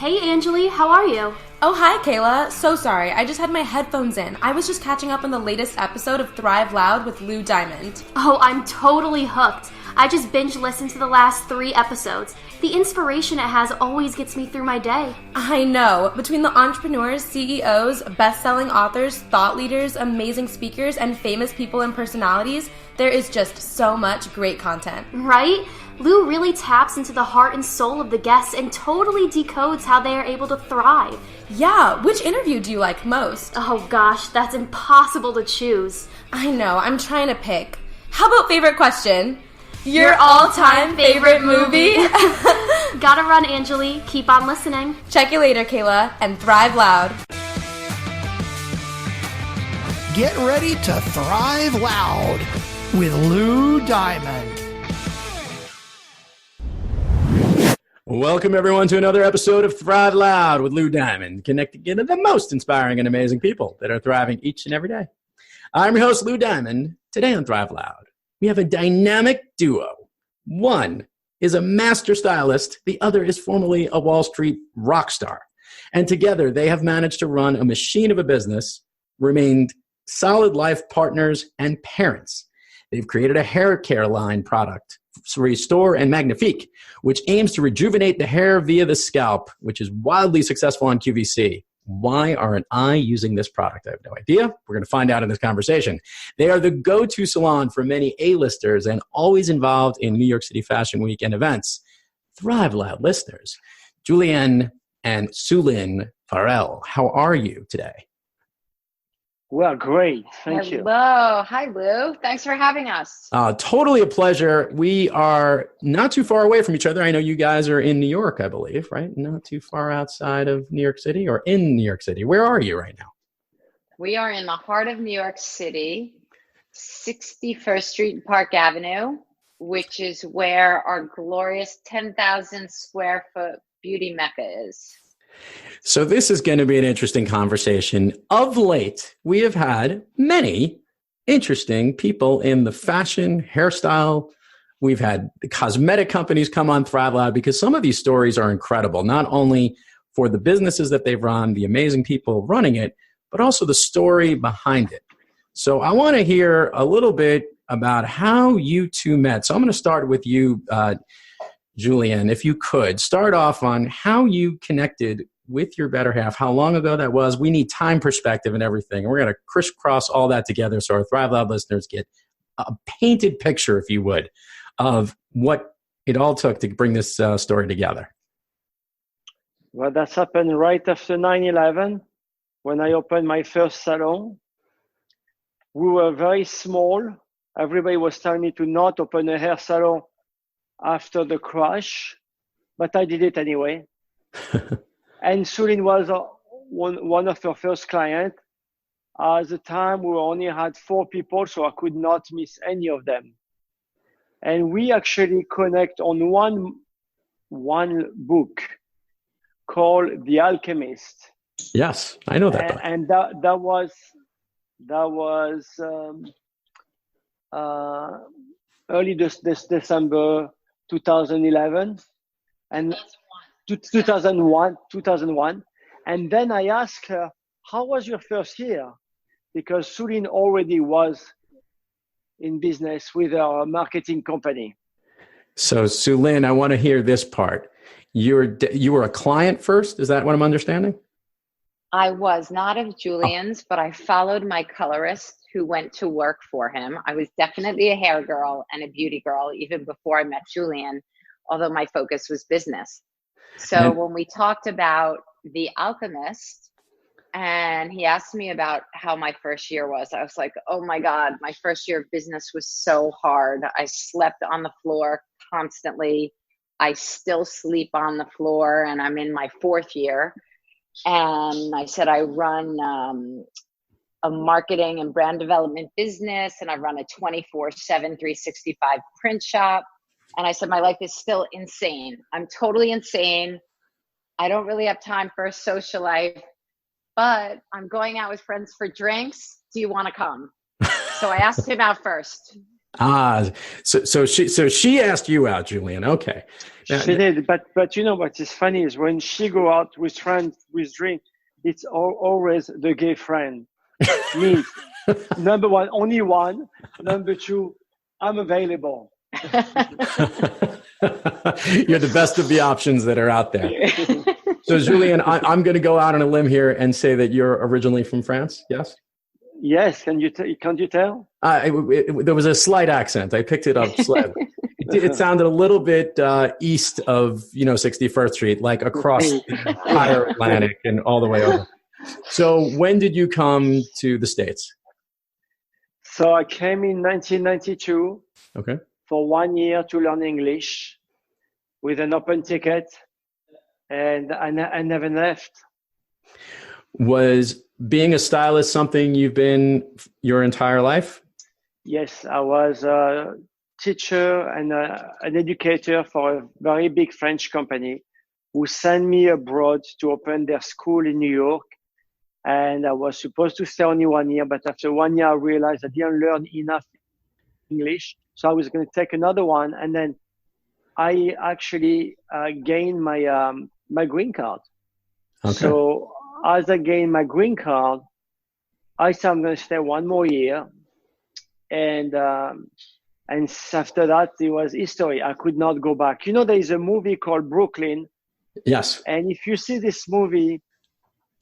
Hey Angeli, how are you? Oh, hi, Kayla. So sorry. I just had my headphones in. I was just catching up on the latest episode of Thrive Loud with Lou Diamond. Oh, I'm totally hooked. I just binge listened to the last 3 episodes. The inspiration it has always gets me through my day. I know. Between the entrepreneurs, CEOs, best-selling authors, thought leaders, amazing speakers, and famous people and personalities, there is just so much great content. Right? Lou really taps into the heart and soul of the guests and totally decodes how they are able to thrive. Yeah, which interview do you like most? Oh gosh, that's impossible to choose. I know, I'm trying to pick. How about favorite question? Your all-time favorite movie? Gotta run, Angeli. Keep on listening. Check you later, Kayla, and thrive loud. Get ready to thrive loud with Lou Diamond. Welcome, everyone, to another episode of Thrive Loud with Lou Diamond, connecting you to the most inspiring and amazing people that are thriving each and every day. I'm your host, Lou Diamond. Today on Thrive Loud, we have a dynamic duo. One is a master stylist. The other is formerly a Wall Street rock star. And together, they have managed to run a machine of a business, remained solid life partners, and parents. They've created a hair care line product, Restore and Magnifique, which aims to rejuvenate the hair via the scalp, which is wildly successful on QVC. Why aren't I using this product? I have no idea. We're going to find out in this conversation. They are the go-to salon for many A-listers and always involved in New York City Fashion Week and events. Thrive Loud listeners, Julien and Suelyn Farel, how are you today? Well, great. Thank you. Hello. Hi, Lou. Thanks for having us. Totally a pleasure. We are not too far away from each other. I know you guys are in New York, I believe, right? Not too far outside of New York City or in New York City. Where are you right now? We are in the heart of New York City, 61st Street and Park Avenue, which is where our glorious 10,000 square foot beauty mecca is. So this is going to be an interesting conversation. Of late, we have had many interesting people in the fashion, hairstyle. We've had cosmetic companies come on Thrive Loud because some of these stories are incredible, not only for the businesses that they've run, the amazing people running it, but also the story behind it. So I want to hear a little bit about how you two met. So I'm going to start with you, Julien, if you could start off on how you connected with your better half, how long ago that was. We need time perspective and everything. And we're going to crisscross all that together so our Thrive Loud listeners get a painted picture, if you would, of what it all took to bring this story together. Well, that's happened right after 9/11 when I opened my first salon. We were very small. Everybody was telling me to not open a hair salon after the crash, but I did it anyway. And Suelyn was one of her first clients. At the time, we only had 4 people, so I could not miss any of them. And we actually connect on one book called The Alchemist. Yes, I know that book. And that was early this December 2011. And 2001. And then I asked her, how was your first year? Because Suelyn already was in business with our marketing company. So Suelyn, I want to hear this part. You were a client first? Is that what I'm understanding? I was not of Julien's, but I followed my colorist who went to work for him. I was definitely a hair girl and a beauty girl even before I met Julien, although my focus was business. So when we talked about The Alchemist and he asked me about how my first year was, I was like, oh my God, my first year of business was so hard. I slept on the floor constantly. I still sleep on the floor and I'm in my 4th year. And I said, I run a marketing and brand development business and I run a 24/7, 365 print shop. And I said, my life is still insane. I'm totally insane. I don't really have time for a social life, but I'm going out with friends for drinks. Do you want to come? So I asked him out first. So she asked you out, Julien. Okay. She did, but you know what is funny is when she go out with friends with drink, it's always the gay friend. Me, number one, only one. Number two, I'm available. You're the best of the options that are out there. So, Julien, I'm going to go out on a limb here and say that you're originally from France. Yes. Yes. Can't you tell? There was a slight accent. I picked it up slightly. It sounded a little bit east of 61st Street, like across the entire Atlantic and all the way over. So, when did you come to the States? So I came in 1992. Okay. For 1 year to learn English with an open ticket, and I never left. Was being a stylist something you've been your entire life? Yes, I was a teacher and an educator for a very big French company who sent me abroad to open their school in New York. And I was supposed to stay only 1 year, but after 1 year, I realized I didn't learn enough English. So I was going to take another one. And then I actually gained my green card. Okay. So as I gained my green card, I said I'm going to stay 1 more year. And after that, it was history. I could not go back. You know, there is a movie called Brooklyn. Yes. And if you see this movie,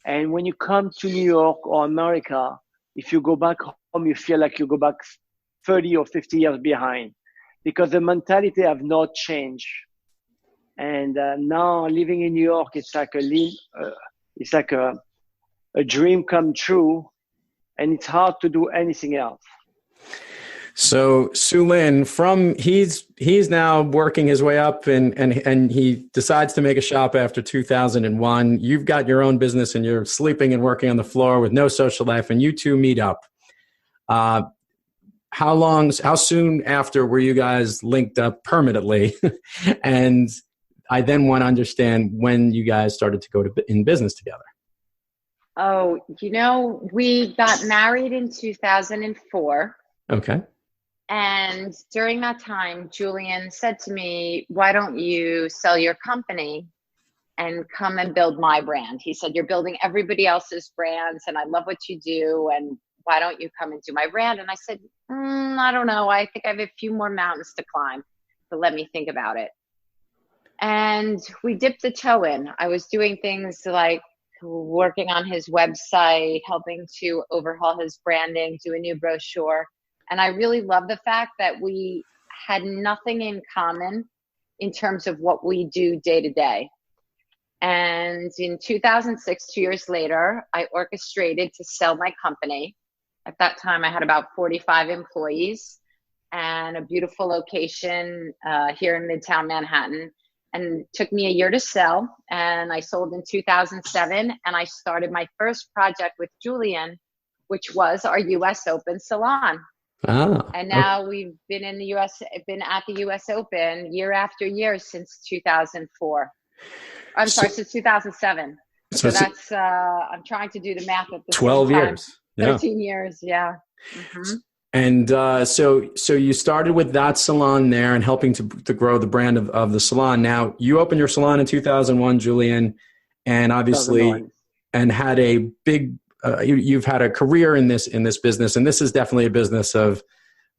and when you come to New York or America, if you go back home, you feel like you go back 30 or 50 years behind, because the mentality have not changed. And now living in New York, it's like a dream come true, and it's hard to do anything else. So Suelyn, he's now working his way up and he decides to make a shop after 2001. You've got your own business and you're sleeping and working on the floor with no social life, and you two meet up. How soon after were you guys linked up permanently? And I then want to understand when you guys started to go in business together. Oh, we got married in 2004. Okay. And during that time, Julien said to me, why don't you sell your company and come and build my brand? He said, you're building everybody else's brands and I love what you do. And why don't you come and do my brand? And I said, I don't know. I think I have a few more mountains to climb, but let me think about it. And we dipped the toe in. I was doing things like working on his website, helping to overhaul his branding, do a new brochure. And I really love the fact that we had nothing in common in terms of what we do day to day. And in 2006, 2 years later, I orchestrated to sell my company. At that time, I had about 45 employees and a beautiful location here in Midtown Manhattan. And it took me a year to sell. And I sold in 2007. And I started my first project with Julien, which was our US Open salon. And now we've been in the US, been at the US Open year after year since 2004. Since 2007. So that's, I'm trying to do the math at the 12 same time. years. 13 years, yeah. Mm-hmm. And so you started with that salon there and helping to grow the brand of the salon. Now, you opened your salon in 2001, Julien, and obviously, and had a big, you've had a career in this business, and this is definitely a business of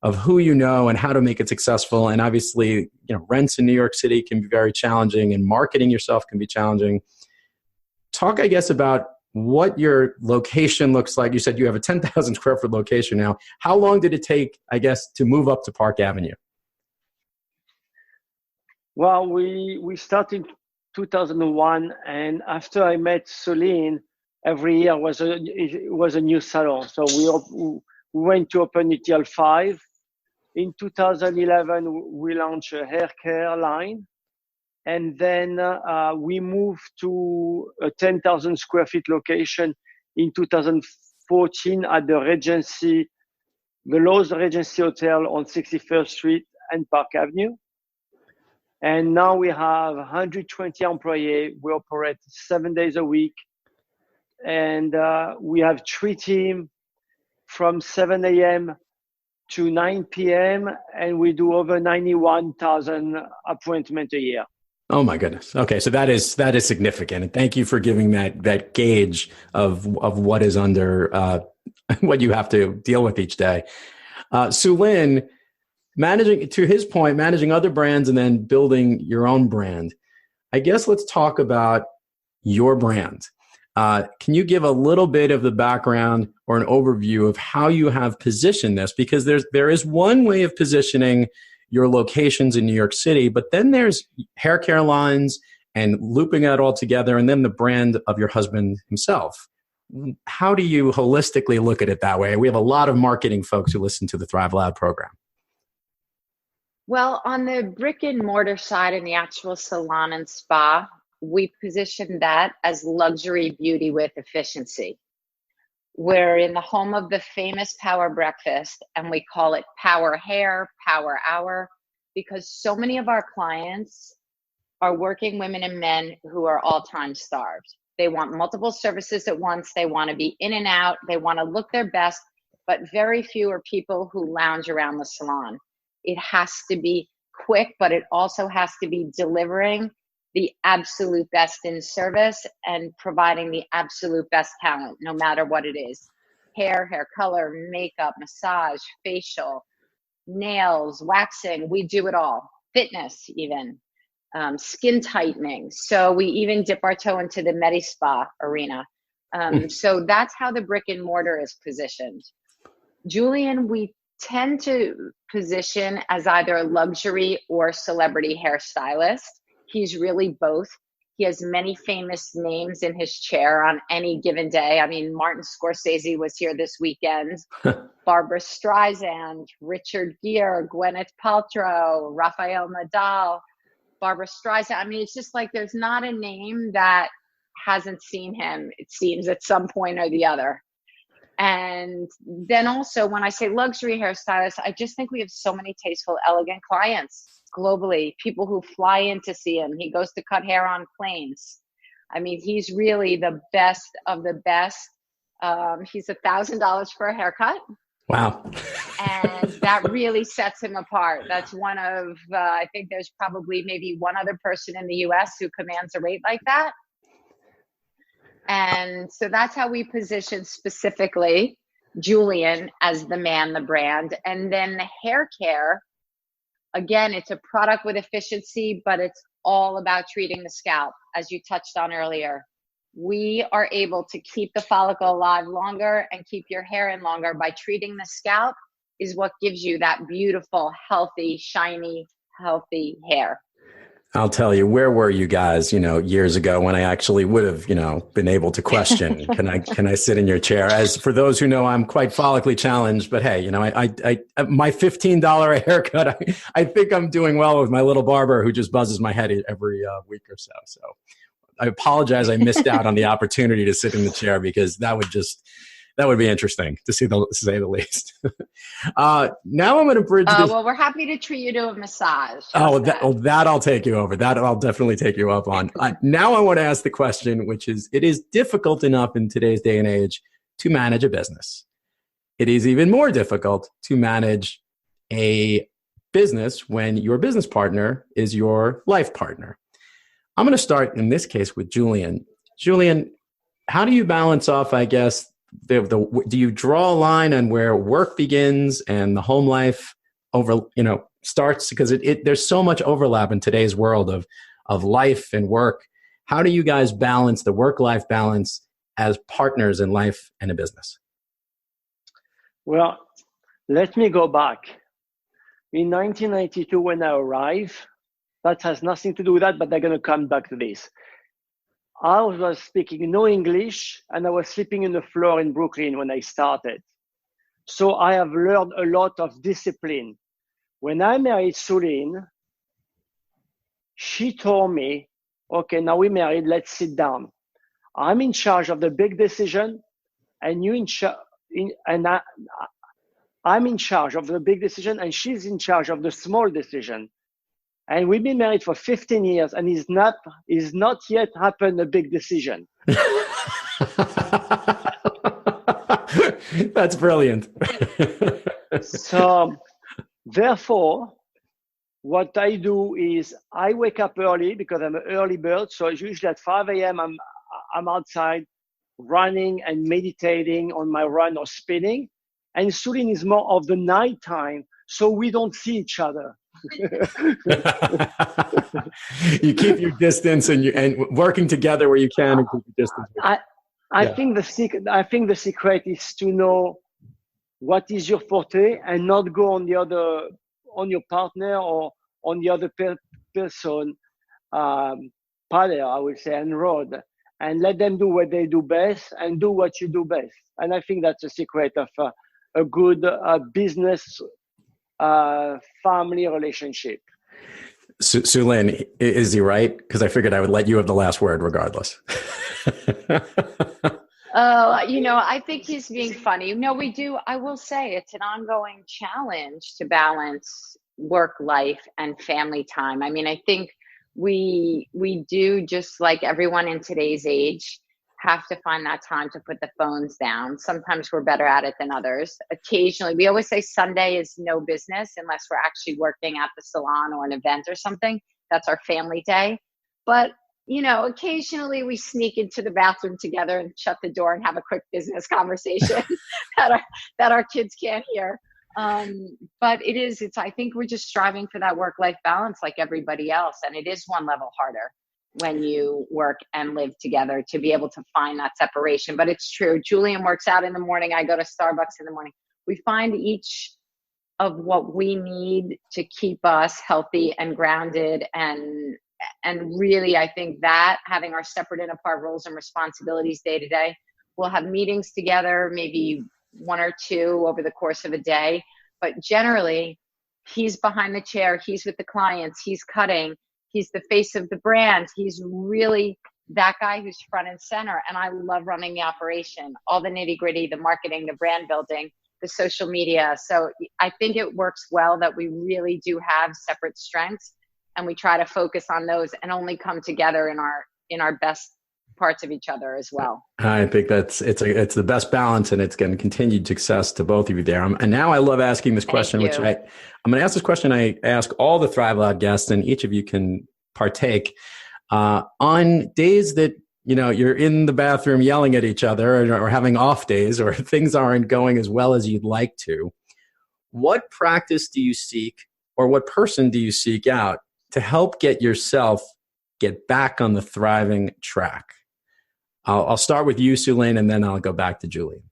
who you know and how to make it successful. And obviously, rents in New York City can be very challenging, and marketing yourself can be challenging. Talk, I guess, about what your location looks like. You said you have a 10,000 square foot location now. How long did it take, I guess, to move up to Park Avenue? Well, we started 2001, and after I met Suelyn, every year was a new salon. So we went to open it till 5. In 2011, we launched a hair care line. And then we moved to a 10,000 square feet location in 2014 at the Lowe's Regency Hotel on 61st Street and Park Avenue. And now we have 120 employees. We operate 7 days a week. And we have 3 teams from 7 a.m. to 9 p.m. and we do over 91,000 appointments a year. Oh my goodness. Okay, so that is significant, and thank you for giving that gauge of what is under what you have to deal with each day. Suelyn, to his point, managing other brands and then building your own brand. I guess let's talk about your brand. Can you give a little bit of the background or an overview of how you have positioned this? Because there is one way of positioning your locations in New York City, but then there's hair care lines and looping that all together, and then the brand of your husband himself. How do you holistically look at it that way? We have a lot of marketing folks who listen to the Thrive Loud program. Well, on the brick and mortar side and the actual salon and spa, we position that as luxury beauty with efficiency. We're in the home of the famous Power Breakfast, and we call it Power Hair, Power Hour, because so many of our clients are working women and men who are all-time starved. They want multiple services at once. They want to be in and out. They want to look their best, but very few are people who lounge around the salon. It has to be quick, but it also has to be delivering the absolute best in service and providing the absolute best talent, no matter what it is. Hair color, makeup, massage, facial, nails, waxing, we do it all. Fitness even, skin tightening. So we even dip our toe into the Medi-Spa arena. So that's how the brick and mortar is positioned. Julien, we tend to position as either a luxury or celebrity hairstylist. He's really both. He has many famous names in his chair on any given day. I mean, Martin Scorsese was here this weekend, Barbara Streisand, Richard Gere, Gwyneth Paltrow, Rafael Nadal, Barbara Streisand. I mean, it's just like there's not a name that hasn't seen him, it seems, at some point or the other. And then also, when I say luxury hairstylist, I just think we have so many tasteful, elegant clients globally, people who fly in to see him. He goes to cut hair on planes. I mean, he's really the best of the best. He's $1,000 for a haircut. Wow. And that really sets him apart. That's one of, I think there's probably maybe one other person in the US who commands a rate like that. And so that's how we position specifically Julien as the man, the brand. And then the hair care, again, it's a product with efficiency, but it's all about treating the scalp, as you touched on earlier. We are able to keep the follicle alive longer and keep your hair in longer by treating the scalp is what gives you that beautiful, healthy, shiny, healthy hair. I'll tell you, where were you guys, years ago when I actually would have, been able to question, can I sit in your chair? As for those who know, I'm quite follically challenged, but hey, I my $15 haircut, I think I'm doing well with my little barber who just buzzes my head every week or so. So I apologize. I missed out on the opportunity to sit in the chair because that would be interesting to say the least. Now I'm going to bridge this. Well, we're happy to treat you to a massage. That I'll take you over. That I'll definitely take you up on. Now I want to ask the question, which is, it is difficult enough in today's day and age to manage a business. It is even more difficult to manage a business when your business partner is your life partner. I'm going to start in this case with Julien. Julien, how do you balance off, I guess, do you draw a line on where work begins and the home life starts? Because there's so much overlap in today's world of life and work. How do you guys balance the work-life balance as partners in life and a business? Well, let me go back. In 1992, when I arrived, that has nothing to do with that, but I'm going to come back to this. I was speaking no English, and I was sleeping on the floor in Brooklyn when I started. So I have learned a lot of discipline. When I married Suelyn, she told me, okay, now we're married, let's sit down. I'm in charge of the big decision, and I'm in charge of the big decision, and she's in charge of the small decision. And we've been married for 15 years, and it's not yet happened a big decision. That's brilliant. So, therefore, what I do is I wake up early because I'm an early bird. So usually at 5 a.m. I'm outside running and meditating on my run or spinning. And Suelyn is more of the nighttime, so we don't see each other. You keep your distance and working together where you can and keep your distance. I think the secret is to know what is your forte and not go on your partner or on the other person paddle, I would say, and road, and let them do what they do best and do what you do best. And I think that's the secret of a good business family relationship. Suelyn, is he right? Because I figured I would let you have the last word regardless. Oh, I think he's being funny. No, we do. I will say it's an ongoing challenge to balance work life and family time. I mean, I think we do, just like everyone in today's age, have to find that time to put the phones down. Sometimes we're better at it than others. Occasionally, we always say Sunday is no business unless we're actually working at the salon or an event or something. That's our family day. But occasionally we sneak into the bathroom together and shut the door and have a quick business conversation that our kids can't hear. But I think we're just striving for that work-life balance like everybody else. And it is one level harder when you work and live together to be able to find that separation. But it's true. Julien works out in the morning. I go to Starbucks in the morning. We find each of what we need to keep us healthy and grounded, and really, I think that having our separate and apart roles and responsibilities day to day, we'll have meetings together, maybe one or two over the course of a day. But generally, he's behind the chair. He's with the clients. He's cutting. He's the face of the brand. He's really that guy who's front and center. And I love running the operation, all the nitty gritty, the marketing, the brand building, the social media. So I think it works well that we really do have separate strengths. And we try to focus on those and only come together in our best parts of each other as well. I think it's the best balance, and it's going to continued success to both of you there. And now I love asking this question, which I'm going to ask this question. I ask all the Thrive Loud guests, and each of you can partake on days that you're in the bathroom yelling at each other, or having off days, or things aren't going as well as you'd like to. What practice do you seek, or what person do you seek out to help get yourself get back on the thriving track? I'll start with you, Suelyn, and then I'll go back to Julien.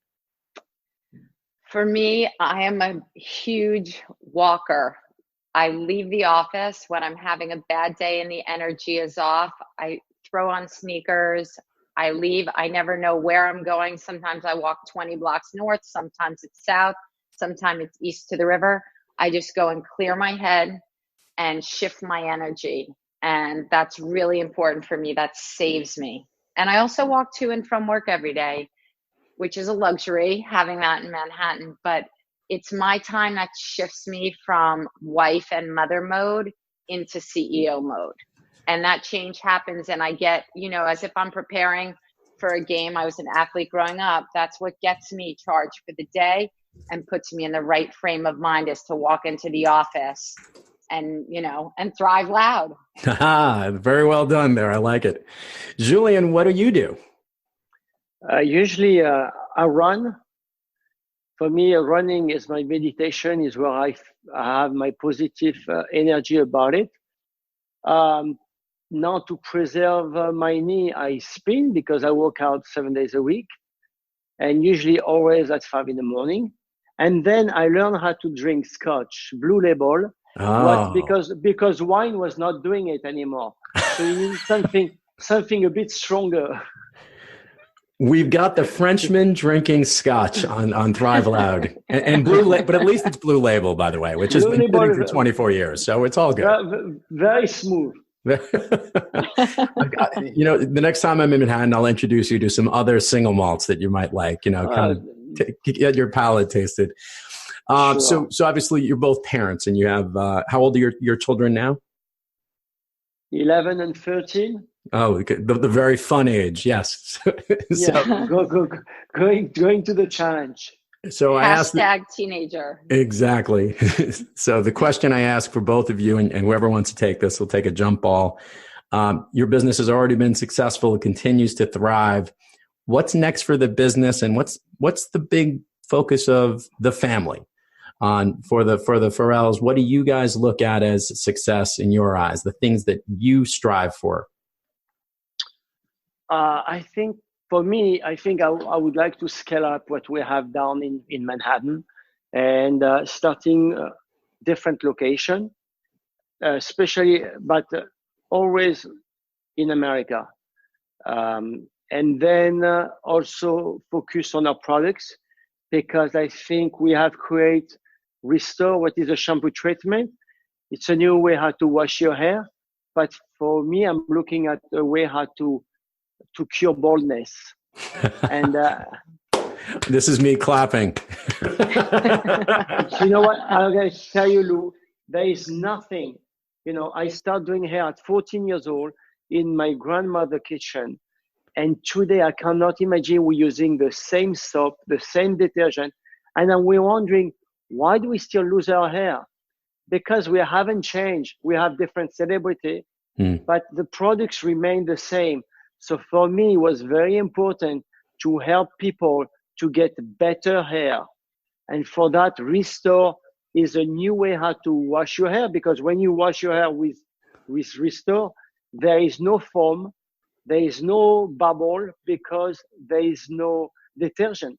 For me, I am a huge walker. I leave the office when I'm having a bad day and the energy is off. I throw on sneakers. I leave. I never know where I'm going. Sometimes I walk 20 blocks north. Sometimes it's south. Sometimes it's east to the river. I just go and clear my head and shift my energy. And that's really important for me. That saves me. And I also walk to and from work every day, which is a luxury having that in Manhattan. But it's my time that shifts me from wife and mother mode into CEO mode. And that change happens. And I get, as if I'm preparing for a game. I was an athlete growing up. That's what gets me charged for the day and puts me in the right frame of mind, is to walk into the office and thrive loud. Very well done there. I like it. Julien, what do you do? Usually I run. For me, running is my meditation, is where I have my positive energy about it. Now, to preserve my knee, I spin because I work out 7 days a week, and usually always at 5 a.m. And then I learned how to drink Scotch, Blue Label. Oh. Because wine was not doing it anymore. So you need something a bit stronger. We've got the Frenchman drinking Scotch on Thrive Loud, and Blue but at least it's Blue Label, by the way, which has been sitting for 24 years, so it's all good. Very smooth. The next time I'm in Manhattan, I'll introduce you to some other single malts that you might like. Get your palate tasted. Sure. So obviously you're both parents, and you have how old are your children now? 11 and 13. Oh, the very fun age, yes. Yeah, going to the challenge. So I asked Hashtag teenager. exactly. So the question I ask for both of you, and whoever wants to take this will take a jump ball. Your business has already been successful. It continues to thrive. What's next for the business, and what's the big focus of the family on for the Farels? What do you guys look at as success in your eyes? The things that you strive for? I think for me, I think I would like to scale up what we have down in Manhattan and starting different location, especially, but always in America. And then also focus on our products, because I think we have created Restore, what is a shampoo treatment. It's a new way how to wash your hair. But for me, I'm looking at a way how to cure baldness. And this is me clapping. You know what? I'm going to tell you, Lou, there is nothing. I started doing hair at 14 years old in my grandmother's kitchen. And today I cannot imagine we're using the same soap, the same detergent. And then we're wondering, why do we still lose our hair? Because we haven't changed. We have different celebrity, but the products remain the same. So for me, it was very important to help people to get better hair. And for that, Restore is a new way how to wash your hair, because when you wash your hair with Restore, there is no foam, there is no bubble, because there is no detergent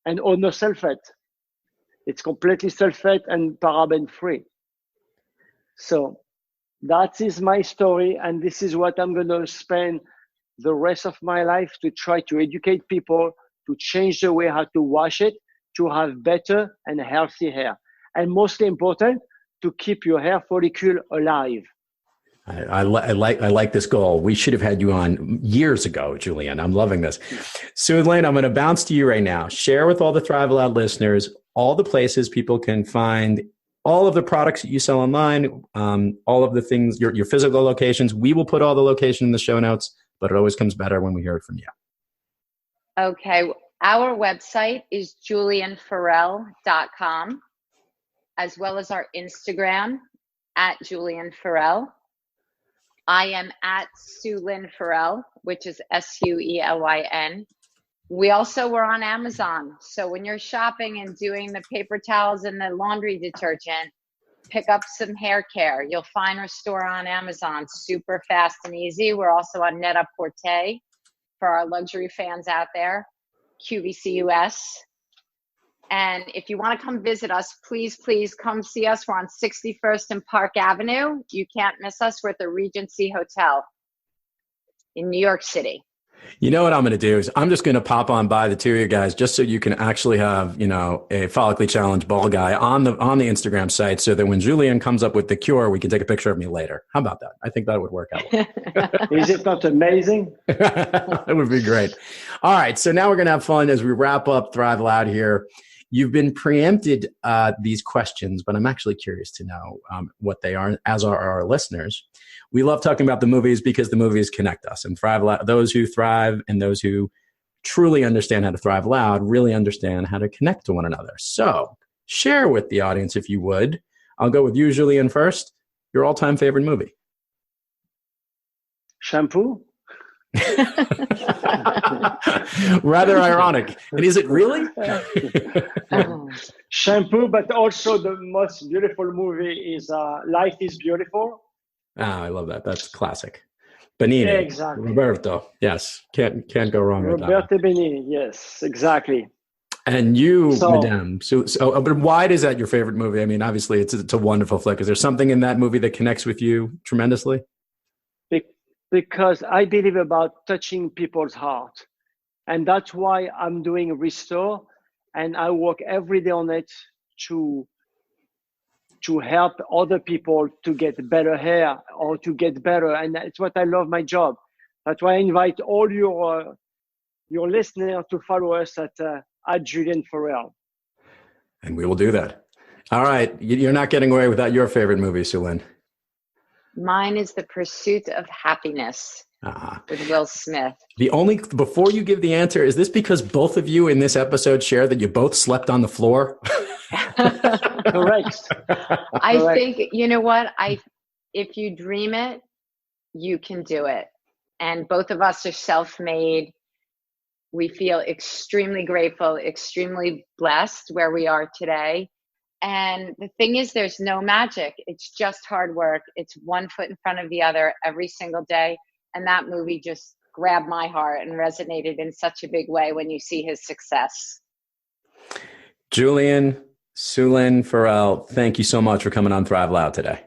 and or no sulfate. It's completely sulfate and paraben free. So that is my story, and this is what I'm going to spend the rest of my life to try to educate people to change the way how to wash it, to have better and healthy hair. And mostly important, to keep your hair follicle alive. I like this goal. We should have had you on years ago, Julien. I'm loving this. Suelyn, I'm going to bounce to you right now. Share with all the Thrive Loud listeners all the places people can find all of the products that you sell online, all of the things, your physical locations. We will put all the location in the show notes, but it always comes better when we hear it from you. Okay. Our website is julienfarel.com, as well as our Instagram at Julien Farel. I am at Suelyn Farel, which is Suelyn. We also were on Amazon. So when you're shopping and doing the paper towels and the laundry detergent, pick up some hair care. You'll find Restore on Amazon, super fast and easy. We're also on Net-a-Porter for our luxury fans out there, QVC US. And if you want to come visit us, please come see us. We're on 61st and Park Avenue. You can't miss us. We're at the Regency Hotel in New York City. You know what I'm going to do is I'm just going to pop on by the two of you guys just so you can actually have, a follically challenged bald guy on the Instagram site, so that when Julien comes up with the cure, we can take a picture of me later. How about that? I think that would work out well. Is it not amazing? That would be great. All right. So now we're going to have fun as we wrap up Thrive Loud here. You've been preempted these questions, but I'm actually curious to know what they are, as are our listeners. We love talking about the movies because the movies connect us. And Thrive Loud, those who thrive and those who truly understand how to thrive loud really understand how to connect to one another. So share with the audience, if you would. I'll go with you, Julien, first. Your all-time favorite movie? Shampoo? Rather ironic. And is it really? Shampoo, but also the most beautiful movie is Life is Beautiful. I love that. That's classic. Benini. Exactly. Roberto. Yes. Can't go wrong with that. Roberto Benini. Yes, exactly. And you, Madame. So, but why is that your favorite movie? I mean, obviously, it's a wonderful flick. Is there something in that movie that connects with you tremendously? Because I believe about touching people's heart. And that's why I'm doing Restore. And I work every day on it to help other people to get better hair or to get better. And that's what I love my job. That's why I invite all your listeners to follow us at Julien Farel. And we will do that. All right. You're not getting away without your favorite movie, Suelyn. Mine is The Pursuit of Happiness. with Will Smith. Before you give the answer, is this because both of you in this episode share that you both slept on the floor? Correct. I think, you know what? If you dream it, you can do it. And both of us are self-made. We feel extremely grateful, extremely blessed where we are today. And the thing is, there's no magic. It's just hard work. It's one foot in front of the other every single day. And that movie just grabbed my heart and resonated in such a big way when you see his success. Julien, Suelyn Farel, thank you so much for coming on Thrive Loud today.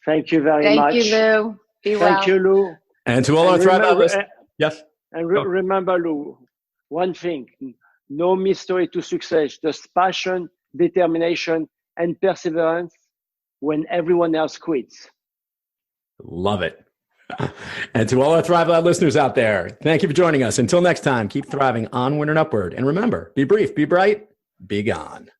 Thank you very much. Thank you, Lou. Be well. Thank you, Lou. And to all our Thrive Loud listeners. Yes. And remember, Lou, one thing, no mystery to success, just passion, determination, and perseverance when everyone else quits. Love it. And to all our Thrive Loud listeners out there, thank you for joining us. Until next time, keep thriving onward and upward. And remember, be brief, be bright, be gone.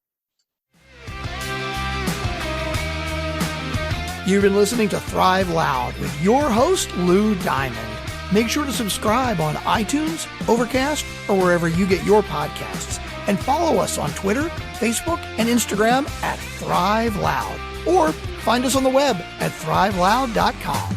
You've been listening to Thrive Loud with your host, Lou Diamond. Make sure to subscribe on iTunes, Overcast, or wherever you get your podcasts. And follow us on Twitter, Facebook, and Instagram at Thrive Loud. Or find us on the web at thriveloud.com.